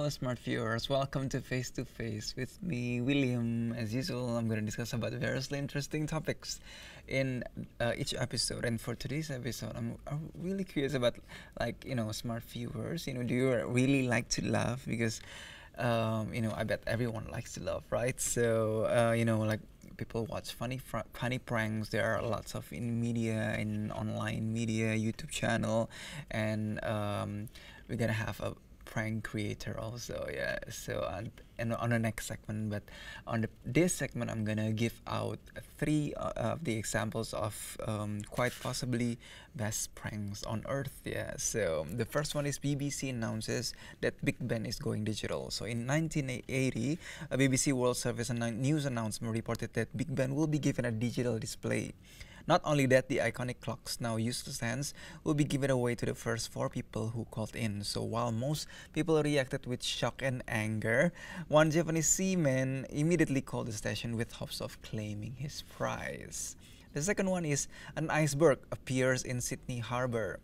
smart viewers. Welcome to Face with me, William. As usual, I'm going to discuss about various interesting topics in each episode. And for today's episode, I'm really curious about, smart viewers. Do you really like to laugh? Because, I bet everyone likes to laugh, right? So, people watch funny pranks. There are lots of in media, in online media, YouTube channel, and we're gonna have a prank creator also, yeah. So and on the next segment, but on this segment, I'm gonna give out three of the examples of quite possibly best pranks on Earth, yeah. So the first one is BBC announces that Big Ben is going digital. So in 1980, a BBC World Service news announcement reported that Big Ben will be given a digital display. Not only that, the iconic clocks, now useless hands, will be given away to the first 4 people who called in. So while most people reacted with shock and anger, one Japanese seaman immediately called the station with hopes of claiming his prize. The second one is an iceberg appears in Sydney Harbour.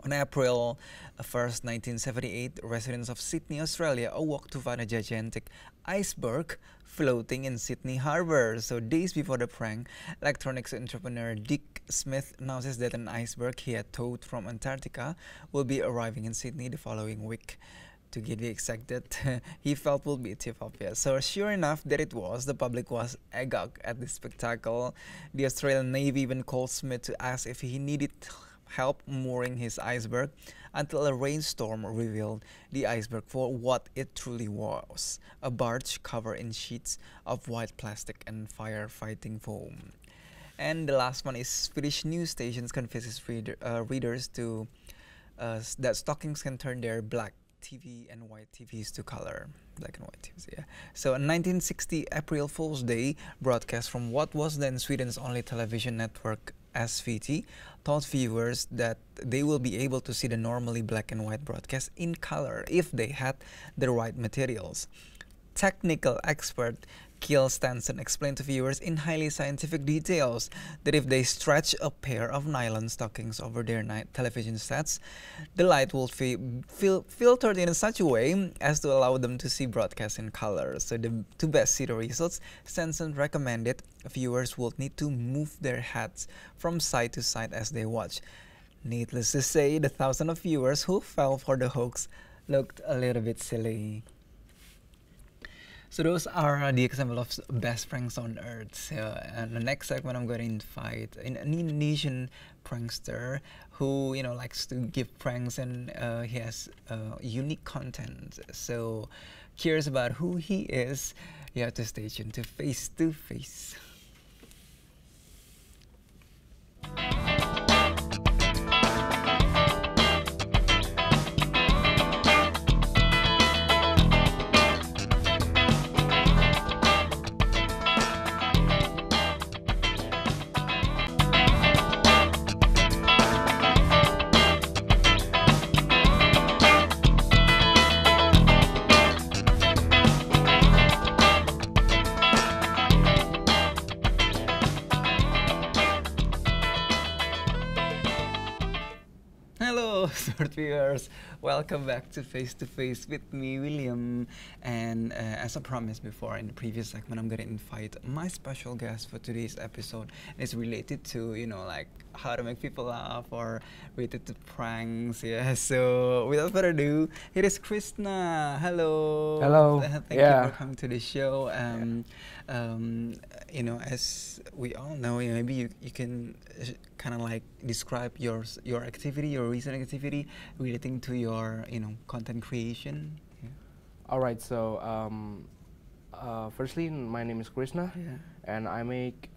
On April 1st, 1978, residents of Sydney, Australia awoke to find a gigantic iceberg floating in Sydney Harbour. So days before the prank, electronics entrepreneur Dick Smith announces that an iceberg he had towed from Antarctica will be arriving in Sydney the following week. To get the exact date he felt will be a tip-off. So sure enough, there it was. The public was agog at the spectacle. The Australian Navy even called Smith to ask if he needed help mooring his iceberg, until a rainstorm revealed the iceberg for what it truly was: a barge covered in sheets of white plastic and firefighting foam. And the last one is Swedish news stations convinces readers to that stockings can turn their black TV and white TVs to color. Black and white TVs, yeah. So a 1960 April Fool's Day broadcast from what was then Sweden's only television network, SVT, told viewers that they will be able to see the normally black and white broadcast in color if they had the right materials. Technical expert Kiel Stanson explained to viewers in highly scientific details that if they stretch a pair of nylon stockings over their television sets, the light will filtered in such a way as to allow them to see broadcasts in color. So to best see the results, Stanson recommended viewers would need to move their heads from side to side as they watch. Needless to say, the thousands of viewers who fell for the hoax looked a little bit silly. So those are the example of best pranks on Earth. So, and the next segment, I'm going to invite an Indonesian prankster who likes to give pranks, and he has unique content. So curious about who he is, you have to stay tuned to Face. Hello, smart viewers. Welcome back to Face with me, William. And as I promised before in the previous segment, I'm going to invite my special guest for today's episode. And it's related to, how to make people laugh or related to pranks. Yeah. So without further ado, here is Krisna. Hello. Hello. Thank you for coming to the show. As we all know, maybe you can kind of describe your activity, your recent activity relating to your content creation. Yeah. All right. So firstly, my name is Krisna, and I make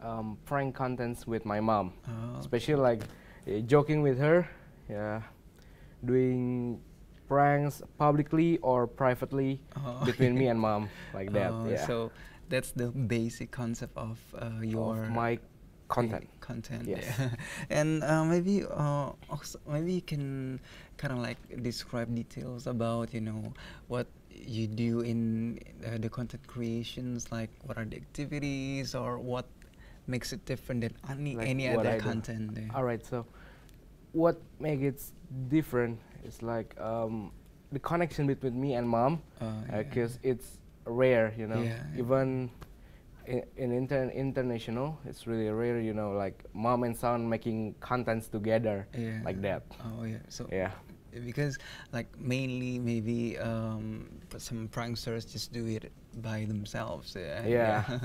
prank contents with my mom, especially joking with her, doing pranks publicly or privately between me and mom, like that. Yeah. So that's the basic concept of my content. Yes. Yeah. And maybe you can kind of describe details about what you do in the content creations, like what are the activities or what makes it different than any other content. All right. So what makes it different is the connection between me and mom, because it's rare, you know. Yeah. Even in international, it's really rare, you know, like mom and son making contents together, like that. Oh yeah. So yeah, because like mainly maybe some pranksters just do it by themselves. Yeah.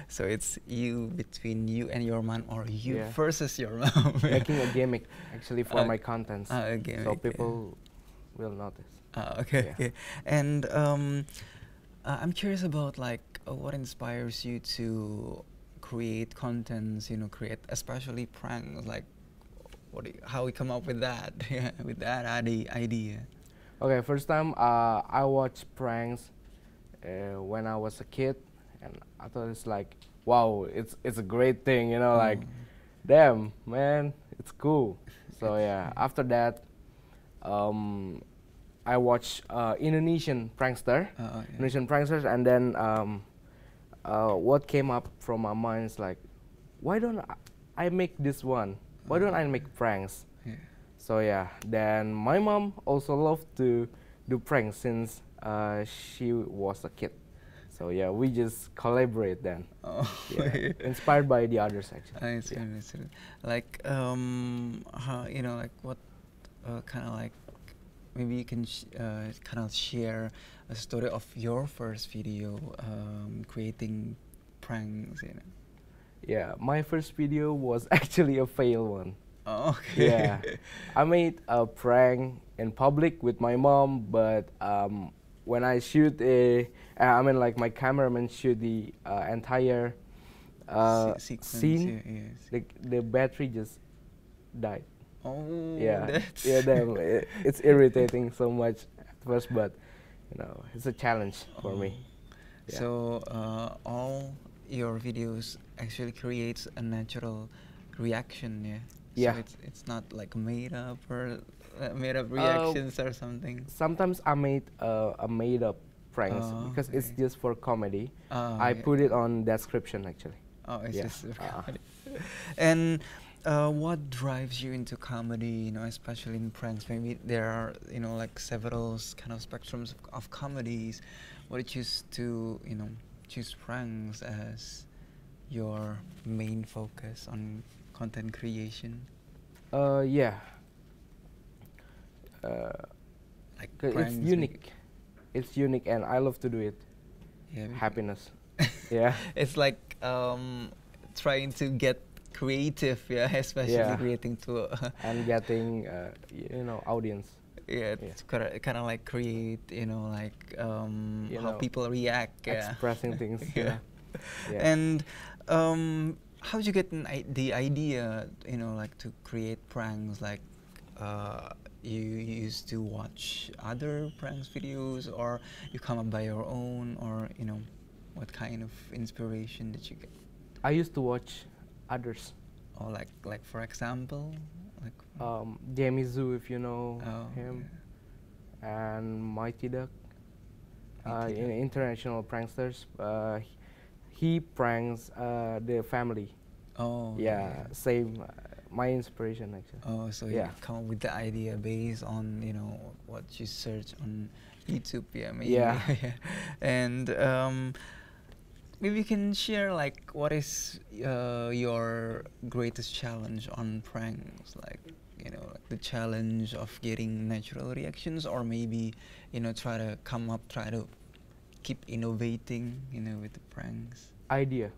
So it's you between you and your mom, or you Yeah. versus your mom. Making a gimmick actually for my contents, a gimmick, so people will notice. Okay. Yeah. Okay. And I'm curious about like what inspires you to create contents, you know, create especially pranks, like how we come up with that, with that idea. Okay, first time I watched pranks when I was a kid, and I thought it's like, wow, it's a great thing, you know, like, damn, man, it's cool. So yeah, after that, I watched Indonesian Prankster, Indonesian Pranksters, and then what came up from my mind is like, why don't I make this one? Why don't I make pranks? So yeah, then my mom also loved to do pranks since she was a kid. So yeah, we just collaborate then. Yeah, inspired by the others actually. I see, I see. Like how, you know, like what kind of like, maybe you can kind of share a story of your first video creating pranks, you know. Yeah, my first video was actually a fail one. Oh, okay. Yeah, I made a prank in public with my mom, but when I shoot I mean like my cameraman shoot the entire scene, the battery just died. Oh, yeah, yeah, damn, it's irritating so much at first, but you know, it's a challenge for me. Yeah. So all your videos actually creates a natural reaction, yeah. Yeah. So it's not like made up or made up reactions or something. Sometimes I made a made up pranks because it's just for comedy. I put it on description actually. Oh, it's just for comedy. And what drives you into comedy, you know, especially in pranks? Maybe there are, you know, like several kind of spectrums of comedies. What do you choose to, you know, choose pranks as your main focus on content creation? Yeah. Like it's unique. It's unique, and I love to do it. Yeah. Happiness. Yeah. It's like trying to get creative, yeah, especially creating to and getting you know, audience. Yeah, it's kind of like create, you know, like you how know, people react, expressing things. Yeah. And how did you get the idea, you know, like to create pranks? Like you used to watch other pranks videos, or you come up by your own, or you know, what kind of inspiration did you get? I used to watch others. Or like for example, like Jamie Zoo, if you know him, and Mighty Duck, international pranksters. He pranks the family. Oh. Yeah, same. My inspiration actually. Oh, so you come up with the idea based on, you know, what you search on YouTube, yeah, maybe. Yeah. And maybe you can share like what is your greatest challenge on pranks, like, you know, like the challenge of getting natural reactions, or maybe, you know, try to keep innovating, you know, with the pranks. Idea.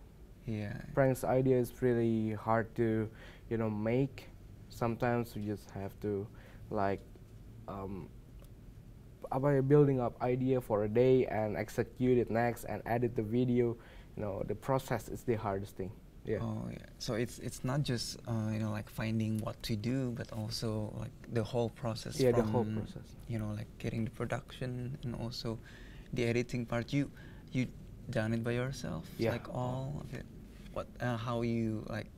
Yeah. Pranks idea is really hard to, you know, make. Sometimes you just have to like by building up idea for a day and execute it next and edit the video. You know, the process is the hardest thing. Yeah. Oh yeah. So it's not just you know, like finding what to do, but also like the whole process. Yeah, from, the whole process. You know, like getting the production and also the editing part. You done it by yourself? Yeah. Like all of it. What how you like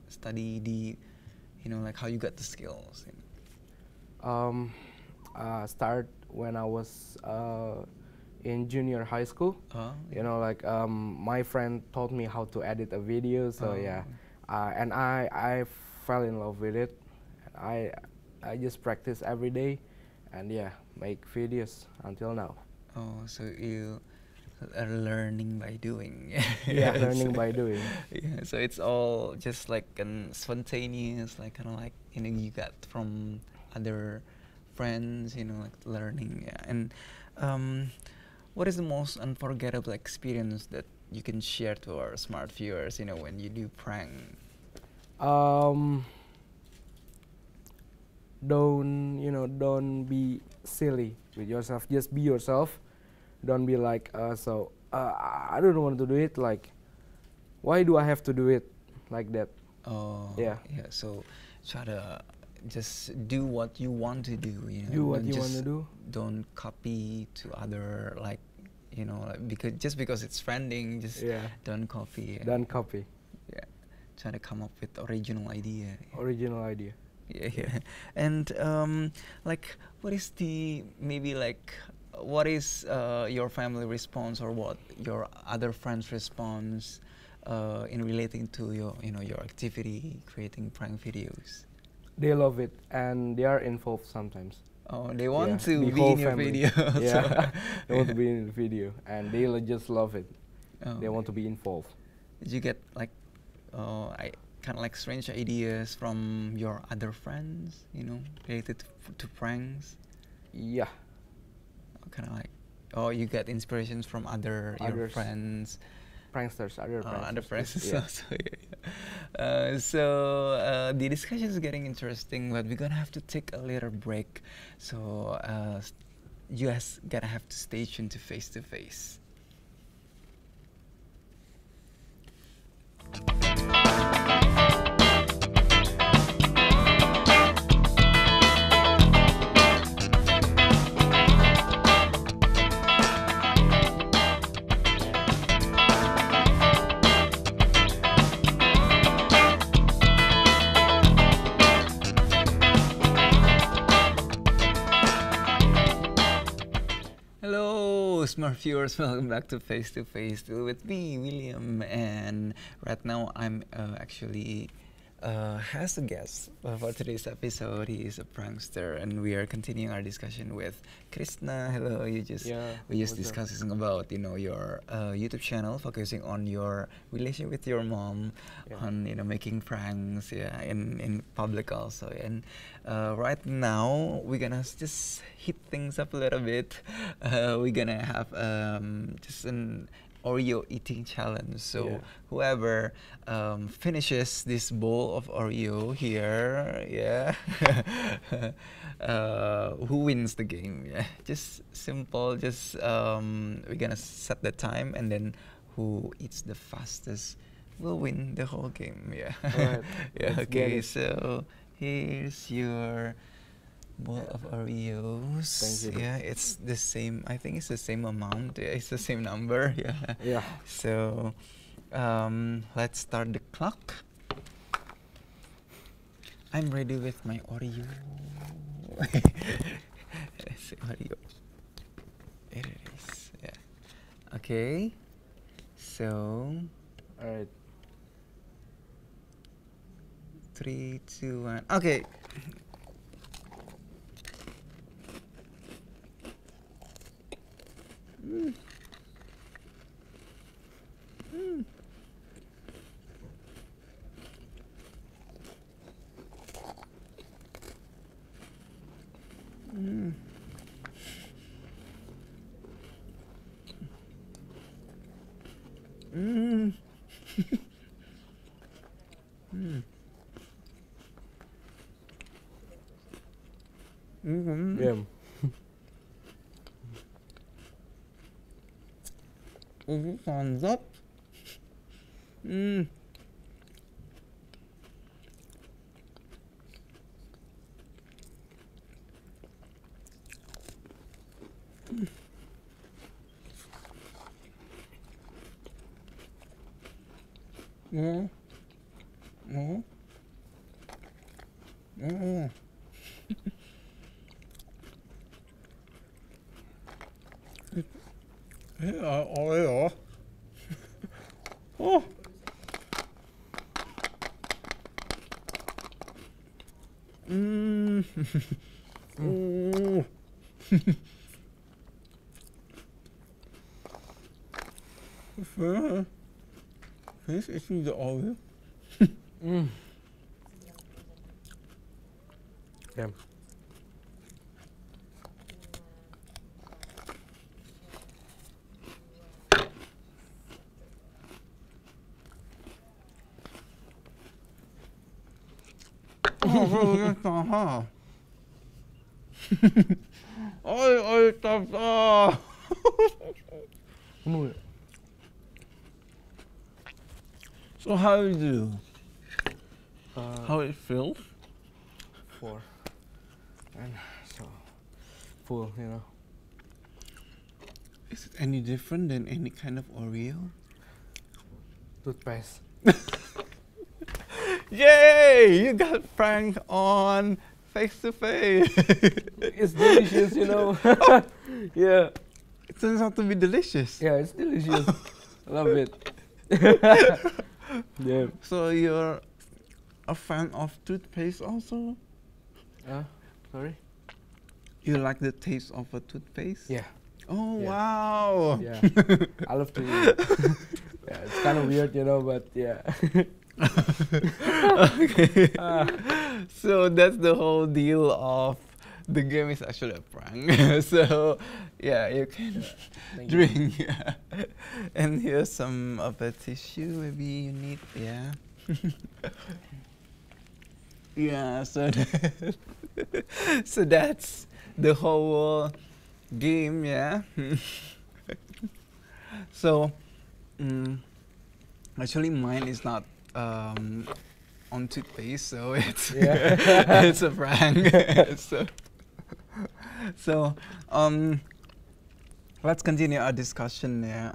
study the, you know, like how you got the skills? You know? Start when I was in junior high school. You know, like my friend taught me how to edit a video, so yeah, and I fell in love with it. I just practice every day, and yeah, make videos until now. Oh, so you are learning by doing. Yeah, learning by doing. Yeah, so it's all just like spontaneous, like kind of like you got from other friends, like learning. Yeah. And what is the most unforgettable experience that you can share to our smart viewers? When you do prank. Don't be silly with yourself. Just be yourself. Don't be like, I don't want to do it. Like, why do I have to do it like that? Oh, yeah. Yeah. So try to just do what you want to do. Do what you want to do. Don't copy to other because it's trending. Just don't copy. Don't copy. Yeah. Try to come up with original idea. Original idea. Yeah. And what is what is your family response, or what your other friends response in relating to your activity creating prank videos? They love it and they are involved sometimes. Oh, they want to be in your video. Yeah, they want to be in the video and they just love it. Oh, they want to be involved. Did you get kind of like strange ideas from your other friends, related to pranks? Yeah. Kind of like, you get inspirations from your friends. Pranksters, other pranksters. Yeah. So the discussion is getting interesting, but we're gonna have to take a little break. So you guys gonna have to stay tuned to Face to Face. Smart viewers, welcome back to Face still with me, William, and right now I'm actually has a guest for today's episode. He is a prankster, and we are continuing our discussion with Krisna. Hello, we just discussing about your YouTube channel, focusing on your relation with your mom, on making pranks, in public also, and right now we're gonna just hit things up a little bit. We're gonna have just an Oreo eating challenge. So whoever finishes this bowl of Oreo here, who wins the game? Yeah, just simple. Just we're gonna set the time, and then who eats the fastest will win the whole game. Yeah. Right. Yeah. Okay. So here's your bowl of Oreos. Thank you. Yeah, it's the same. I think it's the same amount. Yeah, it's the same number. Yeah. Yeah. So, let's start the clock. I'm ready with my Oreo. Let's see, Oreo. Here it is. Yeah. Okay. So. All right. 3, 2, 1. Okay. Mm. Mm. Mm. Mm. Mm. Mm-hmm. Yeah. Thumbs up. Mm. Mm. Mm. Mm. Yeah, Oreo. Oh. Mm. Mm. Finish eating the olive. Mm. Yeah. Oi, stop. Mm. So how you do? How Uh, it feels? 4 and so full, you know. Is it any different than any kind of Oreo? Toothpaste. Yay! You got pranked on face to face. It's delicious, you know. Yeah. It turns out to be delicious. Yeah, it's delicious. Love it. Yeah. So you're a fan of toothpaste also? Sorry? You like the taste of a toothpaste? Yeah. Oh, Yeah. wow. Yeah. I love to eat. Yeah, it's kind of weird, you know, but yeah. Okay. So that's the whole deal of the game is actually a prank. So yeah, you can Thank drink. Yeah. And here's some of a tissue maybe you need. Yeah. Yeah. So so that's the whole game. Yeah. So actually mine is not on toothpaste, so it's Yeah. it's a prank. So let's continue our discussion there.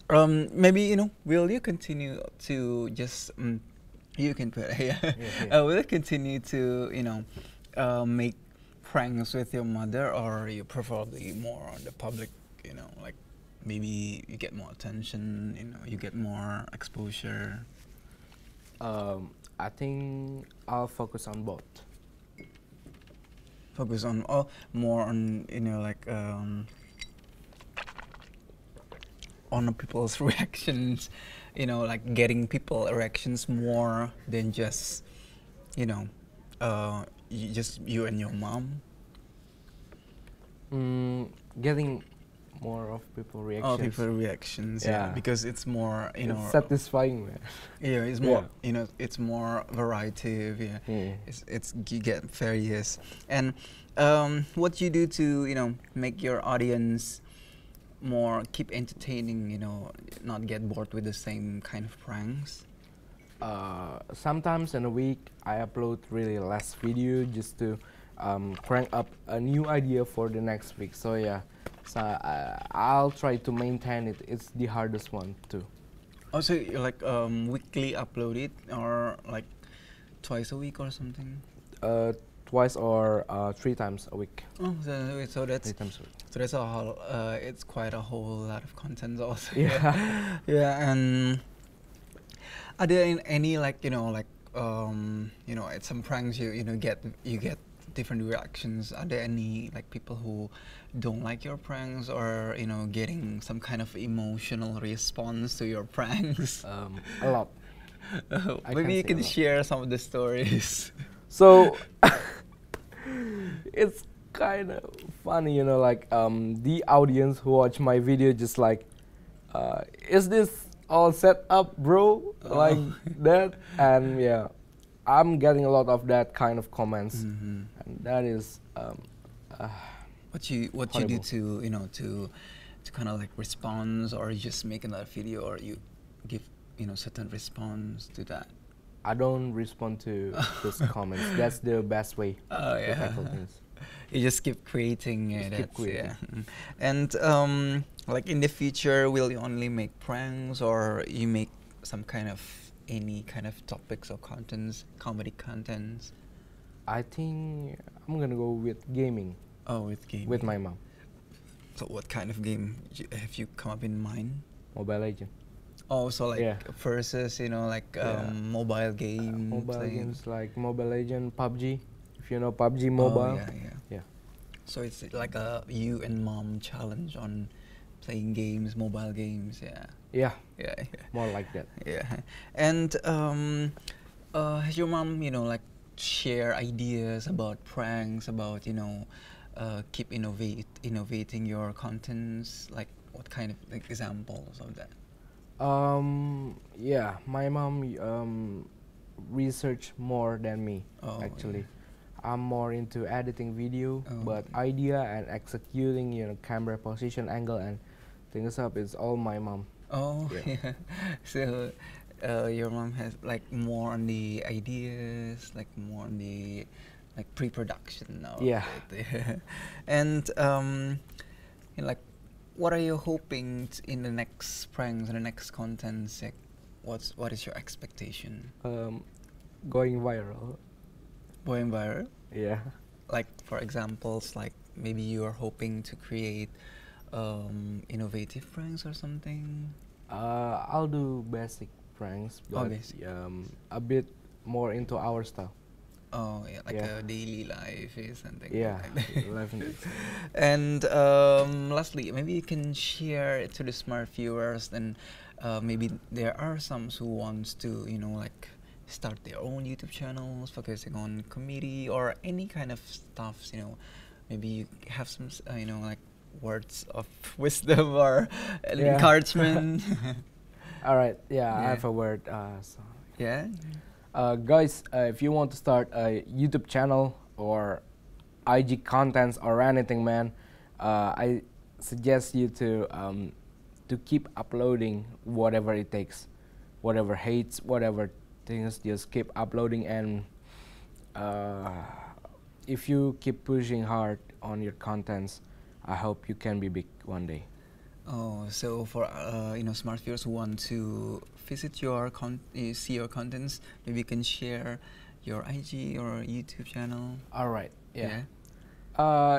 Maybe will you continue to just you can put yeah. Will you continue to make pranks with your mother, or you preferably more on the public? Like maybe you get more attention. You get more exposure. I think I'll focus on both. Focus on more on like on people's reactions, like getting people reactions more than just you and your mom. Getting more of people reactions. Oh, people reactions, yeah, because it's more, it's satisfying, man. Yeah, it's more, it's more variety, yeah. It's you get various, and what you do to make your audience more keep entertaining, not get bored with the same kind of pranks. Sometimes in a week I upload really less video just to crank up a new idea for the next week. So yeah, so I'll try to maintain it. It's the hardest one too. Oh, so you like weekly upload it, or like twice a week or something? Twice or 3 times a week. Oh, so that's 3 times a week. So that's a whole. It's quite a whole lot of content also. Yeah. Yeah, and are there any like at some pranks you get different reactions? Are there any like people who don't like your pranks, or getting some kind of emotional response to your pranks? A lot. Maybe you can share some of the stories. So it's kind of funny, like the audience who watch my video just like, is this all set up, bro? Like that. And yeah, I'm getting a lot of that kind of comments, and that is what you do to to kind of like respond, or you just make another video, or you give certain response to that? I don't respond to those comments. That's the best way to tackle things. You just keep creating. Yeah. And like in the future, will you only make pranks, or you make some kind of any kind of topics or contents, comedy contents? I think I'm gonna go with gaming. Oh, with gaming. With my mom. So what kind of game have you come up in mind? Mobile Legend. Oh, so like versus, mobile games. Mobile games like Mobile Legend, PUBG, if if you know PUBG Mobile. Yeah. So it's like a you and mom challenge on playing games, mobile games. Yeah. More like that. Yeah. And has your mom, like share ideas about pranks, about keep innovating your contents? Like what kind of examples of that? Yeah, my mom research more than me actually. I'm more into editing video, but idea and executing, camera position, angle, and things up is all my mom. Oh yeah. So your mom has like more on the ideas, like more on the pre-production now. Yeah. And like, what are you hoping in the next pranks and the next contents? Like, what is your expectation? Going viral. Going viral? Yeah. Like, for examples, like maybe you are hoping to create innovative pranks or something? I'll do basic pranks, but a bit more into our style. Oh yeah, like a daily life or something. Yeah, like that. And lastly, maybe you can share it to the smart viewers. Then maybe there are some who wants to like start their own YouTube channels focusing on comedy or any kind of stuff. Maybe you have some like words of wisdom or encouragement. All right. Yeah, I have a word. Yeah. Guys, if you want to start a YouTube channel or IG contents or anything, man, I suggest you to keep uploading whatever it takes, whatever hates, whatever things, just keep uploading. And if you keep pushing hard on your contents, I hope you can be big one day. Oh, so for smart viewers who want to visit your see your contents, maybe you can share your IG or YouTube channel. All right. Yeah.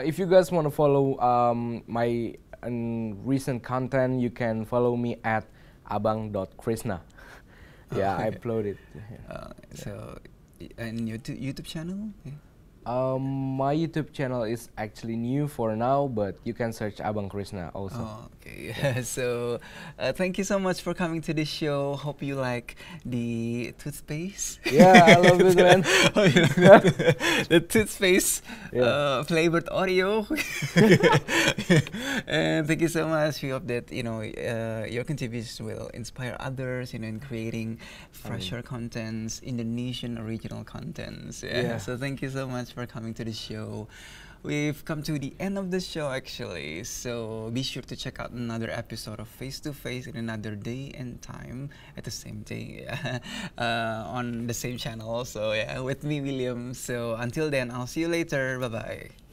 If you guys want to follow my recent content, you can follow me at abang.krisna. Yeah, I uploaded. So, and your YouTube channel? Yeah. My YouTube channel is actually new for now, but you can search Abang Krisna also. Oh, okay. So, thank you so much for coming to this show. Hope you like the toothpaste. Yeah, I love it, man. The toothpaste flavored Oreo. And thank you so much. We hope that your contributions will inspire others, in creating fresher contents, Indonesian original contents. So thank you so much for coming to the show. We've come to the end of the show actually, so be sure to check out another episode of Face to Face in another day and time at the same day on the same channel. So with me, William. So until then, I'll see you later. Bye bye.